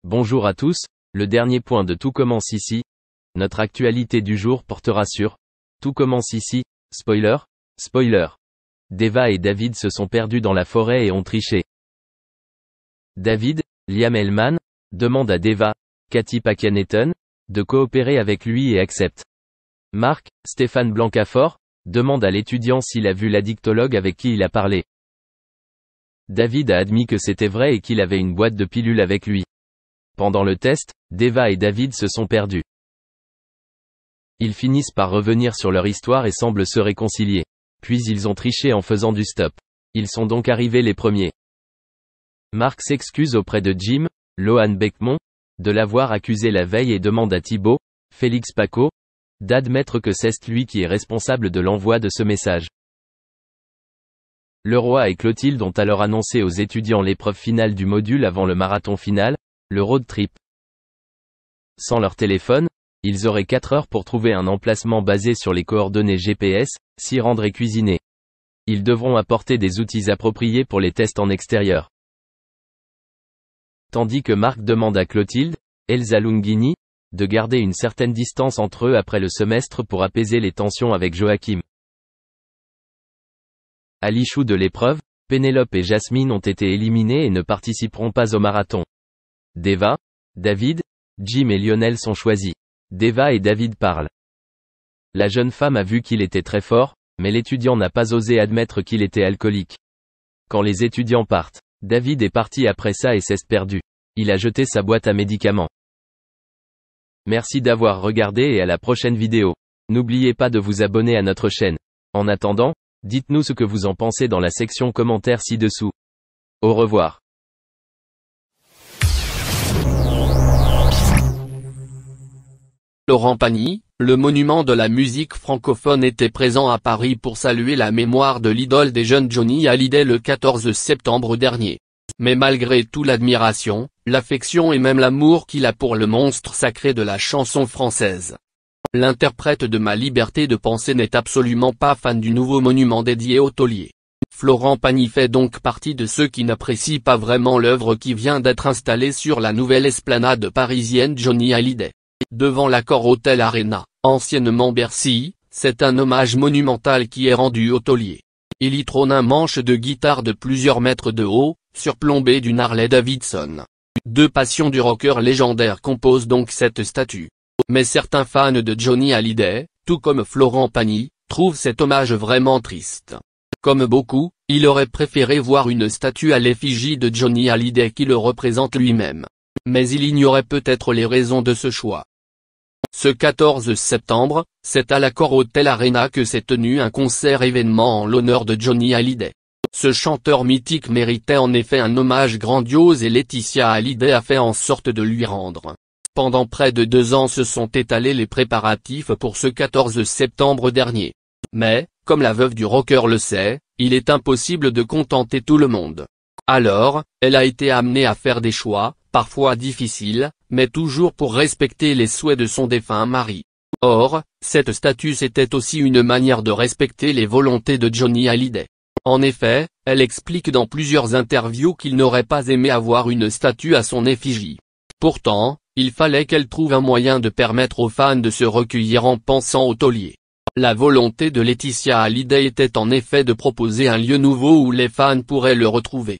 Bonjour à tous, le dernier point de Tout commence ici. Notre actualité du jour portera sur Tout commence ici, spoiler. Deva et David se sont perdus dans la forêt et ont triché. David, Liam Hellman, demande à Deva, Cathy Pakianeton, de coopérer avec lui et accepte. Mark, Stéphane Blancafort, demande à l'étudiant s'il a vu l'addictologue avec qui il a parlé. David a admis que c'était vrai et qu'il avait une boîte de pilules avec lui. Pendant le test, Deva et David se sont perdus. Ils finissent par revenir sur leur histoire et semblent se réconcilier. Puis ils ont triché en faisant du stop. Ils sont donc arrivés les premiers. Mark s'excuse auprès de Jim, Lohan Beckmont, de l'avoir accusé la veille et demande à Thibaut, Félix Paco, d'admettre que c'est lui qui est responsable de l'envoi de ce message. Leroy et Clotilde ont alors annoncé aux étudiants l'épreuve finale du module avant le marathon final, le road trip. Sans leur téléphone, ils auraient 4 heures pour trouver un emplacement basé sur les coordonnées GPS, s'y rendre et cuisiner. Ils devront apporter des outils appropriés pour les tests en extérieur. Tandis que Mark demande à Clotilde, Elsa Lunghini, de garder une certaine distance entre eux après le semestre pour apaiser les tensions avec Joachim. À l'issue de l'épreuve, Pénélope et Jasmine ont été éliminées et ne participeront pas au marathon. Deva, David, Jim et Lionel sont choisis. Deva et David parlent. La jeune femme a vu qu'il était très fort, mais l'étudiant n'a pas osé admettre qu'il était alcoolique. Quand les étudiants partent, David est parti après ça et s'est perdu. Il a jeté sa boîte à médicaments. Merci d'avoir regardé et à la prochaine vidéo. N'oubliez pas de vous abonner à notre chaîne. En attendant, dites-nous ce que vous en pensez dans la section commentaires ci-dessous. Au revoir. Florent Pagny, le monument de la musique francophone était présent à Paris pour saluer la mémoire de l'idole des jeunes Johnny Hallyday le 14 septembre dernier. Mais malgré tout l'admiration, l'affection et même l'amour qu'il a pour le monstre sacré de la chanson française, l'interprète de Ma liberté de penser n'est absolument pas fan du nouveau monument dédié au taulier. Florent Pagny fait donc partie de ceux qui n'apprécient pas vraiment l'œuvre qui vient d'être installée sur la nouvelle esplanade parisienne Johnny Hallyday. Devant l'Accor Hotel Arena, anciennement Bercy, c'est un hommage monumental qui est rendu au taulier. Il y trône un manche de guitare de plusieurs mètres de haut, surplombé d'une Harley Davidson. 2 passions du rocker légendaire composent donc cette statue. Mais certains fans de Johnny Hallyday, tout comme Florent Pagny, trouvent cet hommage vraiment triste. Comme beaucoup, il aurait préféré voir une statue à l'effigie de Johnny Hallyday qui le représente lui-même. Mais il ignorait peut-être les raisons de ce choix. Ce 14 septembre, c'est à l'Accor Hotel Arena que s'est tenu un concert-événement en l'honneur de Johnny Hallyday. Ce chanteur mythique méritait en effet un hommage grandiose et Laetitia Hallyday a fait en sorte de lui rendre. Pendant près de 2 ans se sont étalés les préparatifs pour ce 14 septembre dernier. Mais, comme la veuve du rocker le sait, il est impossible de contenter tout le monde. Alors, elle a été amenée à faire des choix, parfois difficiles, mais toujours pour respecter les souhaits de son défunt mari. Or, cette statue c'était aussi une manière de respecter les volontés de Johnny Hallyday. En effet, elle explique dans plusieurs interviews qu'il n'aurait pas aimé avoir une statue à son effigie. Pourtant, il fallait qu'elle trouve un moyen de permettre aux fans de se recueillir en pensant au taulier. La volonté de Laetitia Hallyday était en effet de proposer un lieu nouveau où les fans pourraient le retrouver.